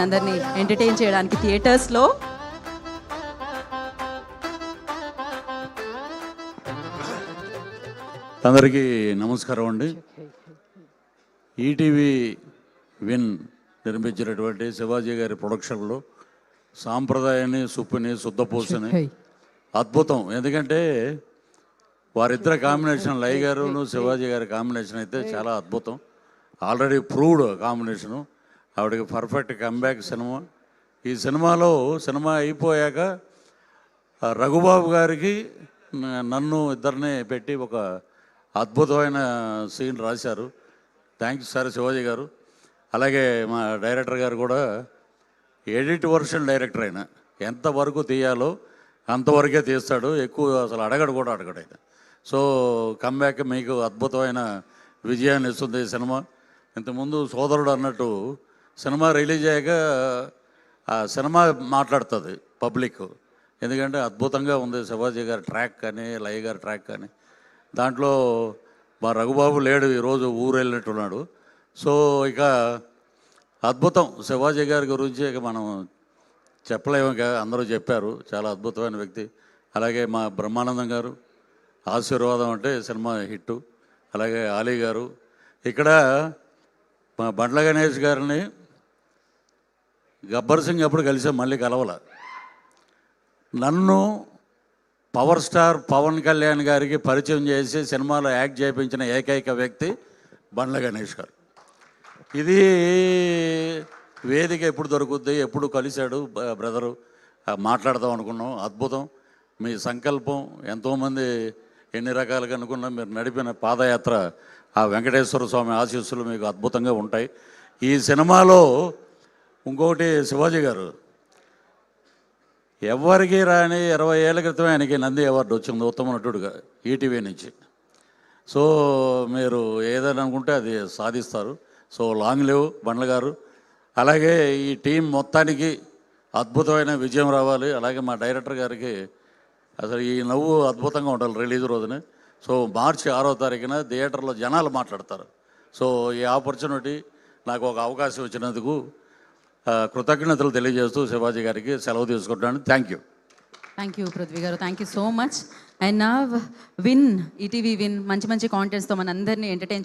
అందరినీ ఎంటర్టైన్ చేయడానికి థియేటర్స్లో అందరికీ నమస్కారం అండి. ఈటీవీ విన్ నిర్మించినటువంటి శివాజీ గారి ప్రొడక్షన్లో సాంప్రదాయాన్ని సుప్పుని శుద్ధపూసని అద్భుతం. ఎందుకంటే వారిద్దరి కాంబినేషన్ లై గారును శివాజీ గారి కాంబినేషన్ అయితే చాలా అద్భుతం. Already proved combination. ఆవిడకి పర్ఫెక్ట్ కంబ్యాక్ సినిమా. ఈ సినిమా అయిపోయాక రఘుబాబు గారికి నన్ను ఇద్దరిని పెట్టి ఒక అద్భుతమైన సీన్ రాశారు. థ్యాంక్స్ సార్ శివాజీ గారు. అలాగే మా డైరెక్టర్ గారు కూడా ఎడిట్ వర్షన్ డైరెక్టర్ అయినా ఎంతవరకు తీయాలో అంతవరకే తీస్తాడు. ఎక్కువ అసలు అడగడు ఆయన. సో కంబ్యాక్ మీకు అద్భుతమైన విజయాన్ని ఇస్తుంది ఈ సినిమా. ఇంతకుముందు సోదరుడు అన్నట్టు సినిమా రిలీజ్ అయ్యాక ఆ సినిమా మాట్లాడుతుంది పబ్లిక్. ఎందుకంటే అద్భుతంగా ఉంది శివాజీ గారి ట్రాక్ కానీ లై గారి ట్రాక్ కానీ. దాంట్లో మా రఘుబాబు లేడు, ఈరోజు ఊరు వెళ్ళినట్టున్నాడు. సో ఇక అద్భుతం శివాజీ గారి గురించి ఇక మనం చెప్పలేము. ఇక అందరూ చెప్పారు, చాలా అద్భుతమైన వ్యక్తి. అలాగే మా బ్రహ్మానందం గారు ఆశీర్వాదం అంటే సినిమా హిట్టు. అలాగే ఆలీ గారు. ఇక్కడ మా బండ్ల గణేష్ గారిని గబ్బర్ సింగ్ ఎప్పుడు కలిసాం, మళ్ళీ కలవల. నన్ను పవర్ స్టార్ పవన్ కళ్యాణ్ గారికి పరిచయం చేసి సినిమాలో యాక్ట్ చేయించిన ఏకైక వ్యక్తి బండ్ల గణేష్ గారు. ఇది వేదిక ఎప్పుడు దొరుకుద్ది, ఎప్పుడు కలిశాడు బ్రదరు, మాట్లాడదాం అనుకున్నాం. అద్భుతం. మీ సంకల్పం ఎంతోమంది ఎన్ని రకాలుగా అనుకున్నా మీరు నడిపిన పాదయాత్ర, ఆ వెంకటేశ్వర స్వామి ఆశీస్సులు మీకు అద్భుతంగా ఉంటాయి. ఈ సినిమాలో ఇంకొకటి శివాజీ గారు ఎవరికి రాని 20 ఏళ్ల క్రితం ఆయనకి నంది అవార్డు వచ్చింది ఉత్తమ నటుడుగా ఈటీవీ నుంచి. సో మీరు ఏదైనా అనుకుంటే అది సాధిస్తారు. సో లాంగ్ లివ్ బండ్ల గారు. అలాగే ఈ టీం మొత్తానికి అద్భుతమైన విజయం రావాలి. అలాగే మా డైరెక్టర్ గారికి అసలు ఈ నవ్వు అద్భుతంగా ఉండాలి రిలీజ్ రోజున. సో మార్చి 6వ తారీఖున థియేటర్లో జనాలు మాట్లాడతారు. సో ఈ ఆపర్చునిటీ నాకు ఒక అవకాశం ఇచ్చినందుకు కృతజ్ఞతలు తెలియజేస్తూ శివాజీ గారికి సెలవు తీసుకుంటున్నాను. థ్యాంక్ యూ పృథ్వీ గారు. Thank you so much. And నా విన్ ఈటీవీ విన్ మంచి కాంటెంట్స్తో మనందరినీ ఎంటర్టైన్